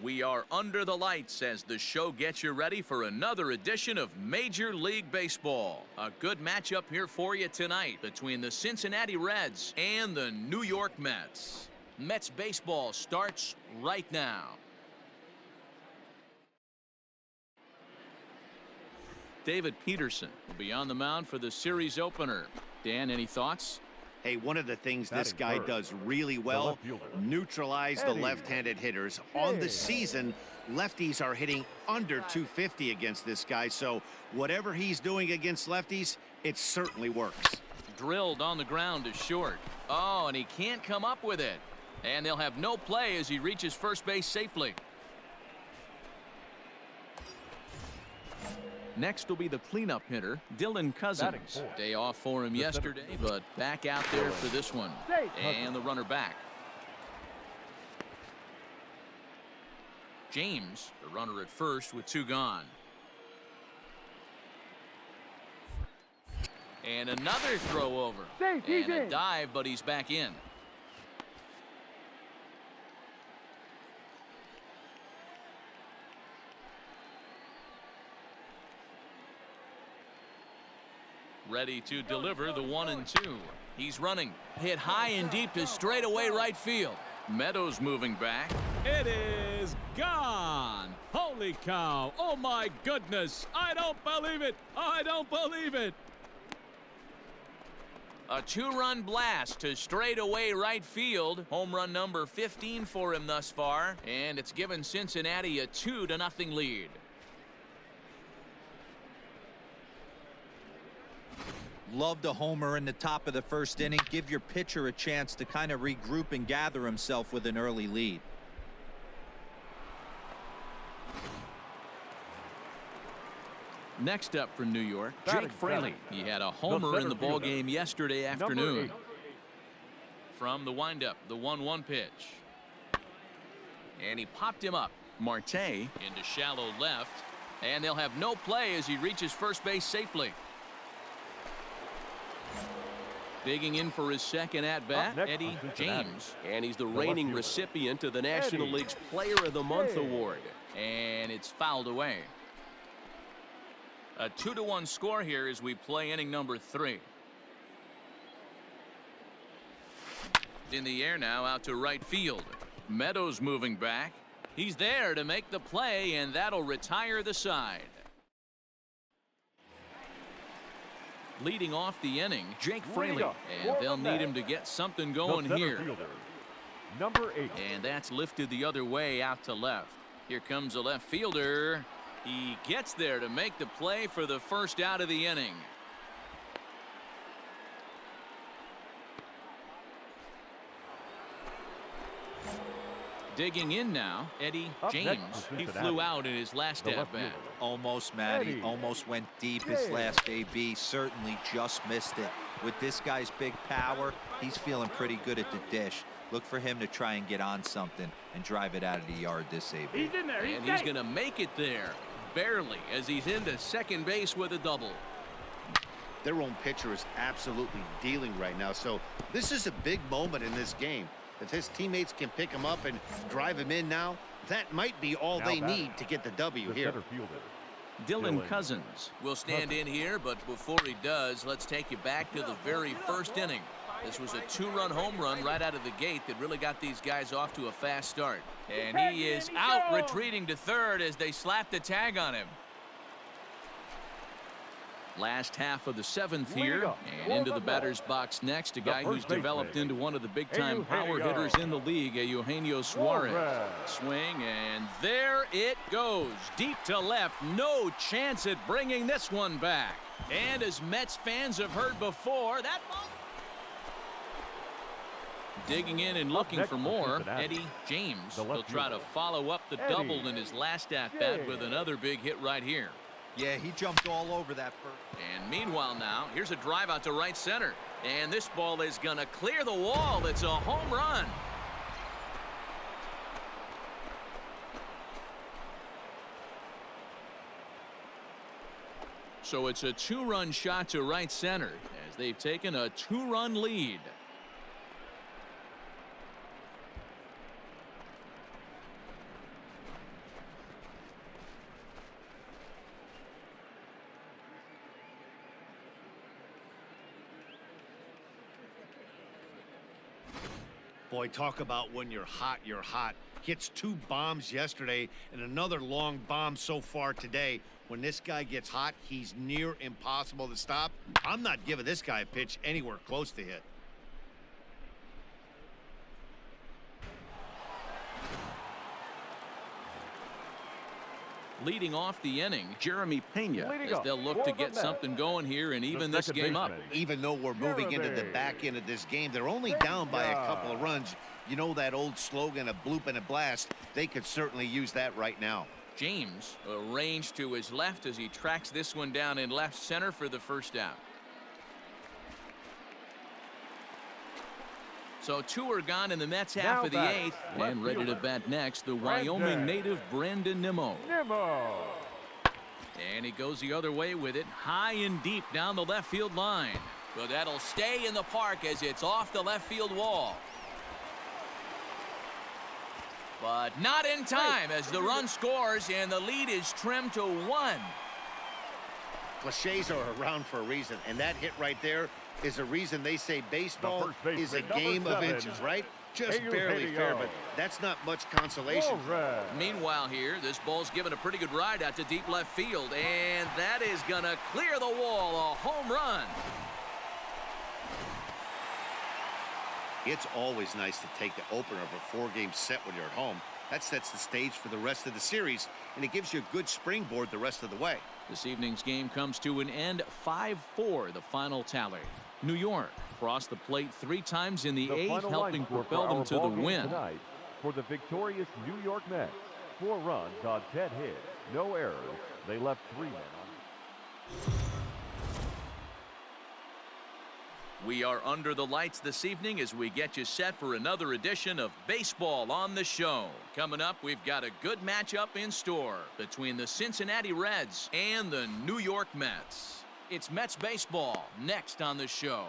We are under the lights as the show gets you ready for another edition of Major League Baseball. A good matchup here for you tonight between the Cincinnati Reds and the New York Mets. Mets baseball starts right now. David Peterson will be on the mound for the series opener. Dan, any thoughts? Hey, one of the things this guy does really well, neutralize the left-handed hitters. On the season, lefties are hitting under 250 against this guy, so whatever he's doing against lefties, it certainly works. Drilled on the ground to short. Oh, and he can't come up with it. And they'll have no play as he reaches first base safely. Next will be the cleanup hitter, Dylan Cousins. Day off for him yesterday, but back out there for this one. And the runner back. James, the runner at first with two gone. And another throw over. And a dive, but he's back in. Ready to deliver the 1-2. He's running. Hit high and deep to straightaway right field. Meadows moving back. It is gone. Holy cow. Oh, my goodness. I don't believe it. I don't believe it. A two-run blast to straightaway right field. Home run number 15 for him thus far. And it's given Cincinnati a 2-0 lead. Loved a homer in the top of the first inning. Give your pitcher a chance to kind of regroup and gather himself with an early lead. Next up for New York, Jake Fraley. He had a homer in the ballgame yesterday afternoon. From the windup, the 1-1 pitch. And he popped him up. Marte into shallow left. And they'll have no play as he reaches first base safely. Digging in for his second at-bat, Eddie James. And he's the reigning recipient of the National League's Player of the Month award. And it's fouled away. A 2-1 score here as we play inning number 3. In the air now, out to right field. Meadows moving back. He's there to make the play, and that'll retire the side. Leading off the inning, Jake Fraley, and they'll need him to get something going here. Number 8. And that's lifted the other way out to left. Here comes the left fielder. He gets there to make the play for the first out of the inning. Digging in now, Eddie James. He flew out in his last at-bat. Almost, Matty. Almost went deep his last AB. Certainly just missed it. With this guy's big power, he's feeling pretty good at the dish. Look for him to try and get on something and drive it out of the yard this AB. He's in there. And he's going to make it there. Barely, as he's into second base with a double. Their own pitcher is absolutely dealing right now, so this is a big moment in this game. If his teammates can pick him up and drive him in now, that might be all they need to get the W here. Dylan Cousins will stand in here, but before he does, let's take you back to the very first inning. This was a 2-run home run right out of the gate that really got these guys off to a fast start. And he is out retreating to third as they slap the tag on him. Last half of the 7th here, and into the batter's box next, a guy who's developed into one of the big-time power hitters in the league, Eugenio Suarez. Swing, and there it goes. Deep to left, no chance at bringing this one back. And as Mets fans have heard before, that ball... Digging in and looking for more, Eddie James. He'll try to follow up the double in his last at-bat with another big hit right here. Yeah, he jumped all over that first. And meanwhile now, here's a drive out to right center. And this ball is going to clear the wall. It's a home run. So it's a 2-run shot to right center as they've taken a 2-run lead. Boy, talk about when you're hot, you're hot. Hits 2 bombs yesterday and another long bomb so far today. When this guy gets hot, he's near impossible to stop. I'm not giving this guy a pitch anywhere close to hit. Leading off the inning, Jeremy Pena, Leading as up they'll look for to the get Mets, something going here and even this second game up. baseman. Even though we're moving into the back end of this game, they're only down by a couple of runs. You know that old slogan, a bloop and a blast. They could certainly use that right now. James arranged to his left as he tracks this one down in left center for the first out. So 2 are gone in the Mets half Now of the batting, 8th, left and ready to fielder, bat next, the Brandon Wyoming native Nimmo. Nimmo. And he goes the other way with it, high and deep down the left field line. But that'll stay in the park as it's off the left field wall. But not in time as the run scores and the lead is trimmed to 1. Cliches are around for a reason, and that hit right there is a reason they say baseball is a game of inches, right? Just barely fair, but that's not much consolation. Meanwhile here, this ball's given a pretty good ride out to deep left field, and that is going to clear the wall, a home run. It's always nice to take the opener of a 4-game set when you're at home. That sets the stage for the rest of the series, and it gives you a good springboard the rest of the way. This evening's game comes to an end, 5-4, the final tally. New York crossed the plate 3 times in the 8th, helping propel them to the win. Tonight for the victorious New York Mets. 4 runs on 10 hits, no errors. They left 3 men on. We are under the lights this evening as we get you set for another edition of Baseball on the Show. Coming up, we've got a good matchup in store between the Cincinnati Reds and the New York Mets. It's Mets baseball next on the show.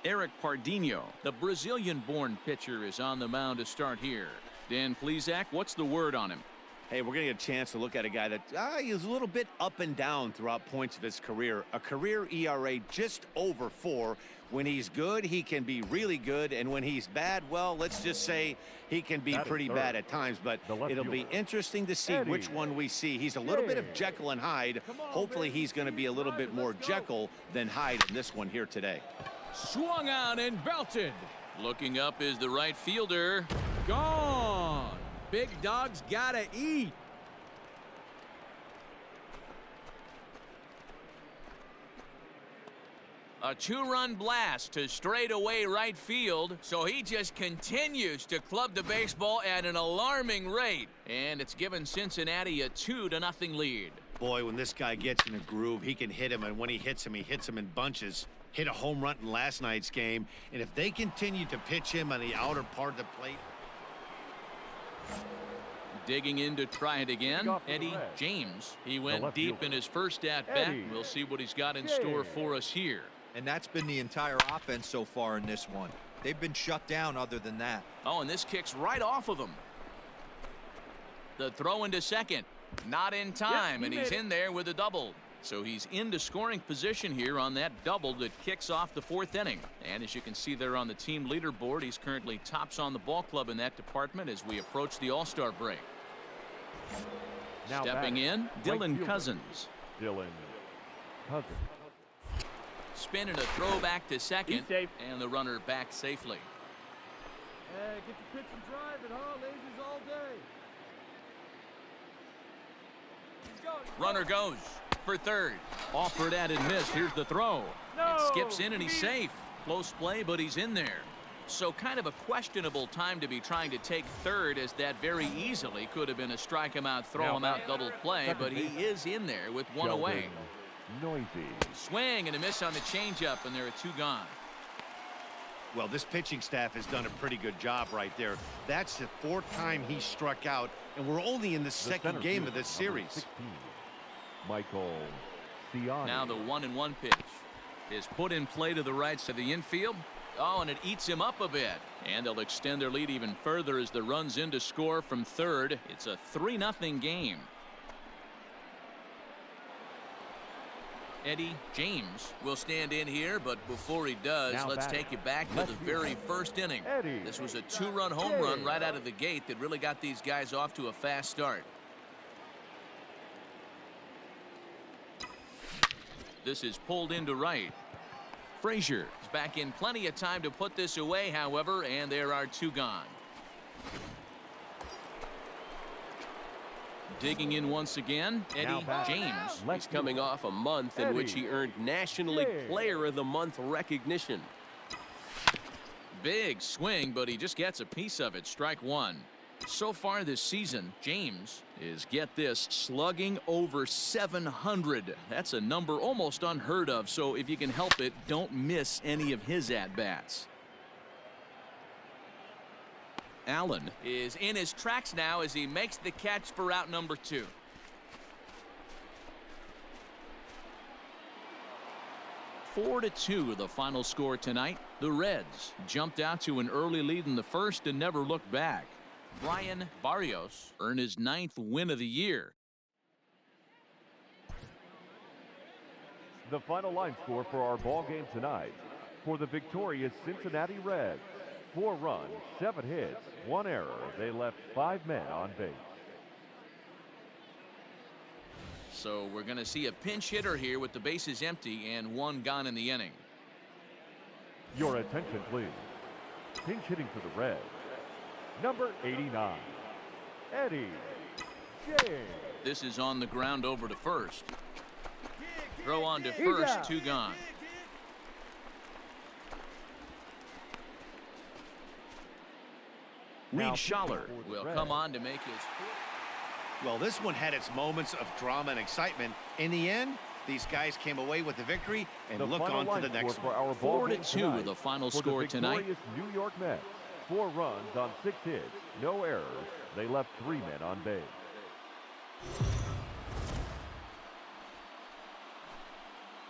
Eric Pardinho, the Brazilian-born pitcher, is on the mound to start here. Dan Plesac, what's the word on him? Hey, we're going to get a chance to look at a guy that is a little bit up and down throughout points of his career. A career ERA just over 4. When he's good, he can be really good. And when he's bad, well, let's just say he can be pretty bad at times. But it'll be interesting to see which one we see. He's a little bit of Jekyll and Hyde. Hopefully he's going to be a little bit more Jekyll than Hyde in this one here today. Swung on and belted. Looking up is the right fielder. Gone. Big dog's gotta eat. A 2-run blast to straightaway right field, so he just continues to club the baseball at an alarming rate, and it's given Cincinnati a 2-0 lead. Boy, when this guy gets in a groove, he can hit him, and when he hits him in bunches. Hit a home run in last night's game, and if they continue to pitch him on the outer part of the plate. Digging in to try it again, Eddie James. He went deep in his first at-bat. We'll see what he's got in store for us here. And that's been the entire offense so far in this one. They've been shut down other than that. Oh, and this kicks right off of him. The throw into second. Not in time, and he's in there with a double. So he's into scoring position here on that double that kicks off the 4th inning. And as you can see there on the team leaderboard, he's currently tops on the ball club in that department as we approach the All-Star break. Now stepping in, Dylan Cousins. Dylan Cousins. Spin and a throw back to second, and the runner back safely. Hey, get the pitch and drive it, huh? Ladies all day. Runner goes for third. Offered at and missed. Here's the throw. It skips in and he's safe. Close play, but he's in there. So kind of a questionable time to be trying to take third, as that very easily could have been a strike him out, throw him out double play, but he is in there with 1 away. Noisy. Swing and a miss on the changeup, and there are 2 gone. Well, this pitching staff has done a pretty good job right there. That's the 4th time he struck out, and we're only in the second game of this series. 16, Michael Ciani. Now the 1-1 pitch is put in play to the right side of the infield. Oh, and it eats him up a bit. And they'll extend their lead even further as the run's in to score from third. It's a 3-0 game. Eddie James will stand in here, but before he does, let's take you back to the very first inning. This was a 2-run home run right out of the gate that really got these guys off to a fast start. This is pulled into right. Frazier is back in plenty of time to put this away, however, and there are 2 gone. Digging in once again, Eddie James. He's coming off a month in which he earned National League Player of the Month recognition. Big swing, but he just gets a piece of it. Strike 1. So far this season, James is, get this, slugging over 700. That's a number almost unheard of, so if you can help it, don't miss any of his at-bats. Allen is in his tracks now as he makes the catch for out number 2. Four to 2 the final score tonight. The Reds jumped out to an early lead in the first and never looked back. Brian Barrios earned his 9th win of the year. The final line score for our ball game tonight. For the victorious Cincinnati Reds, 4 runs, 7 hits, 1 error. They left 5 men on base. So we're going to see a pinch hitter here with the bases empty and 1 gone in the inning. Your attention, please. Pinch hitting for the Reds, number 89, Eddie James. This is on the ground over to first. Throw on to first, 2 gone. Reed Schaller will come on to make his. Well, this one had its moments of drama and excitement. In the end, these guys came away with the victory and look on to the next one. 4 to 2 the final score tonight. New York Mets, 4 runs on 6 hits, no errors. They left 3 men on base.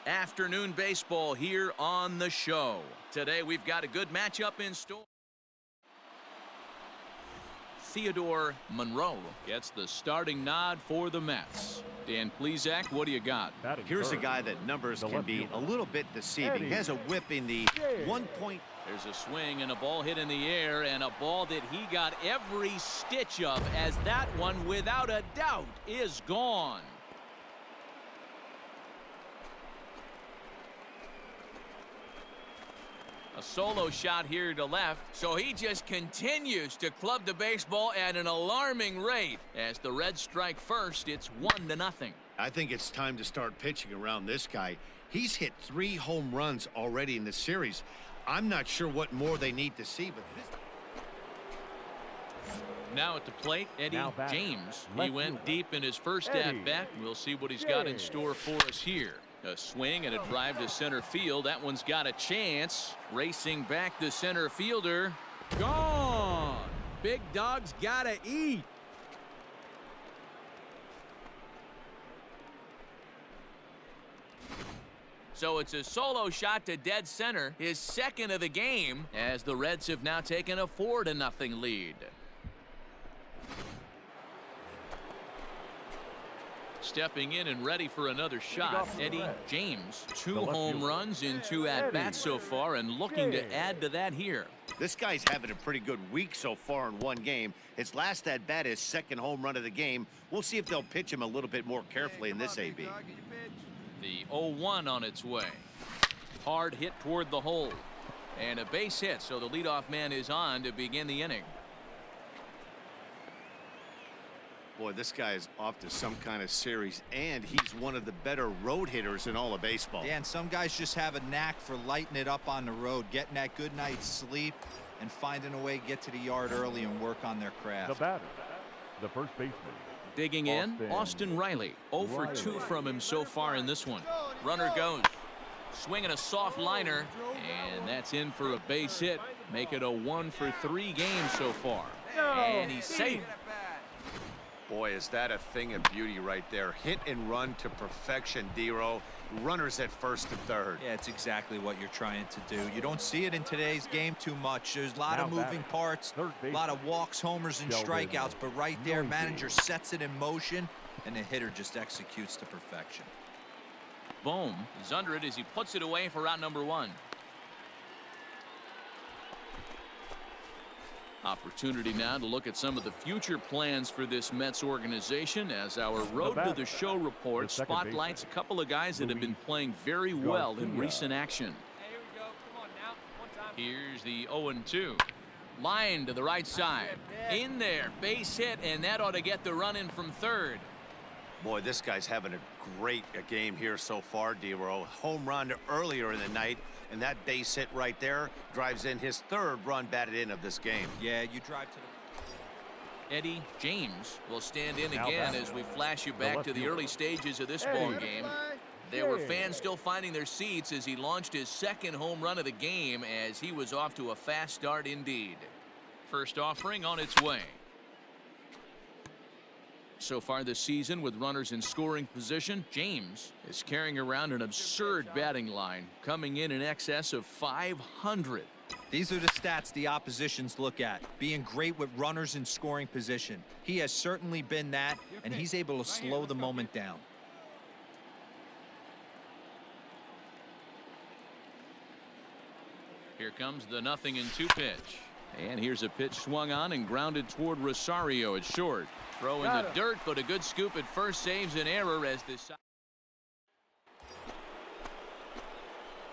Afternoon baseball here on the show. Today we've got a good matchup in store. Theodore Monroe gets the starting nod for the Mets. Dan Plesac, what do you got? Here's a guy that numbers can be a little bit deceiving. He has a whip in the 1 point. There's a swing and a ball hit in the air, and a ball that he got every stitch of, as that one, without a doubt, is gone. A solo shot here to left, so he just continues to club the baseball at an alarming rate. As the Reds strike first, it's 1-0. I think it's time to start pitching around this guy. He's hit 3 home runs already in the series. I'm not sure what more they need to see, but now at the plate, Eddie James. He went deep in his first at-bat. We'll see what he's got in store for us here. A swing and a drive to center field. That one's got a chance. Racing back the center fielder. Gone. Big dog's gotta eat. So it's a solo shot to dead center, his 2nd of the game, as the Reds have now taken a 4-0 lead. Stepping in and ready for another shot, Eddie James. 2 home runs in 2 at-bats so far, and looking to add to that here. this guy's having a pretty good week so far in one game. His last at-bat is 2nd home run of the game. We'll see if they'll pitch him a little bit more carefully in this AB. The 0-1 on its way. Hard hit toward the hole. And a base hit, so the leadoff man is on to begin the inning. Boy, this guy is off to some kind of series, and he's one of the better road hitters in all of baseball. Yeah, and some guys just have a knack for lighting it up on the road, getting that good night's sleep, and finding a way to get to the yard early and work on their craft. The batter, the first baseman. Digging in, Austin Riley. 0 for 2 from him so far in this one. Runner goes. Swinging a soft liner, and that's in for a base hit. Make it a 1 for 3 game so far. And he's safe. Boy, is that a thing of beauty right there. Hit and run to perfection, Dero. Runners at first and third. Yeah, it's exactly what you're trying to do. You don't see it in today's game too much. There's a lot of moving parts, a lot of walks, homers, and strikeouts. But right there, manager sets it in motion, and the hitter just executes to perfection. Bohm is under it as he puts it away for out number 1. Opportunity now to look at some of the future plans for this Mets organization as our Road to the Show report spotlights a couple of guys that have been playing very well in recent action. Hey, here we go. Come on now. One time. Here's the 0-2. Line to the right side. In there. Base hit, and that ought to get the run in from third. Boy, this guy's having a great game here so far, D-Row. Home run earlier in the night, and that base hit right there drives in his 3rd run batted in of this game. Yeah, you drive to the... Eddie James will stand in again as we flash you back to the early stages of this ball game. There were fans still finding their seats as he launched his 2nd home run of the game as he was off to a fast start indeed. First offering on its way. So far this season, with runners in scoring position, James is carrying around an absurd batting line, coming in excess of 500. These are the stats the oppositions look at, being great with runners in scoring position. He has certainly been that, and he's able to slow the moment down. Here comes the 0-2 pitch. And here's a pitch swung on and grounded toward Rosario at short. Throw in the dirt, but a good scoop at first saves an error as this.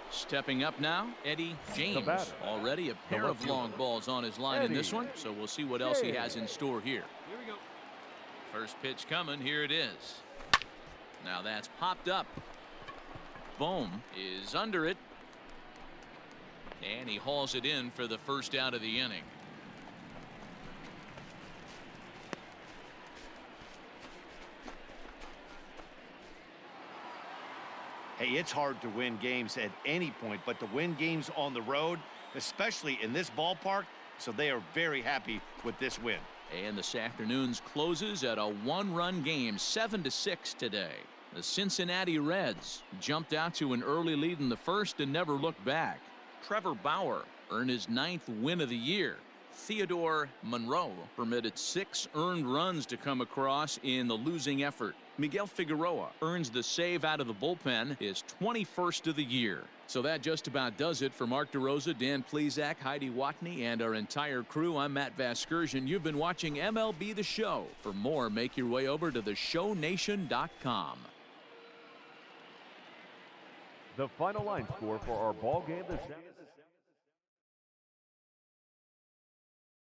Stepping up now, Eddie James. Already a pair of long balls on his line in this one, so we'll see what else he has in store here. Here we go. First pitch coming, here it is. Now that's popped up. Bohm is under it. And he hauls it in for the first out of the inning. Hey, it's hard to win games at any point, but to win games on the road, especially in this ballpark, so they are very happy with this win. And this afternoon's closes at a 1-run game, 7-6 today. The Cincinnati Reds jumped out to an early lead in the first and never looked back. Trevor Bauer earned his 9th win of the year. Theodore Monroe permitted 6 earned runs to come across in the losing effort. Miguel Figueroa earns the save out of the bullpen, his 21st of the year. So that just about does it for Mark DeRosa, Dan Plesac, Heidi Watney, and our entire crew. I'm Matt Vasgersian. You've been watching MLB The Show. For more, make your way over to theshownation.com. The final line score for our ball game this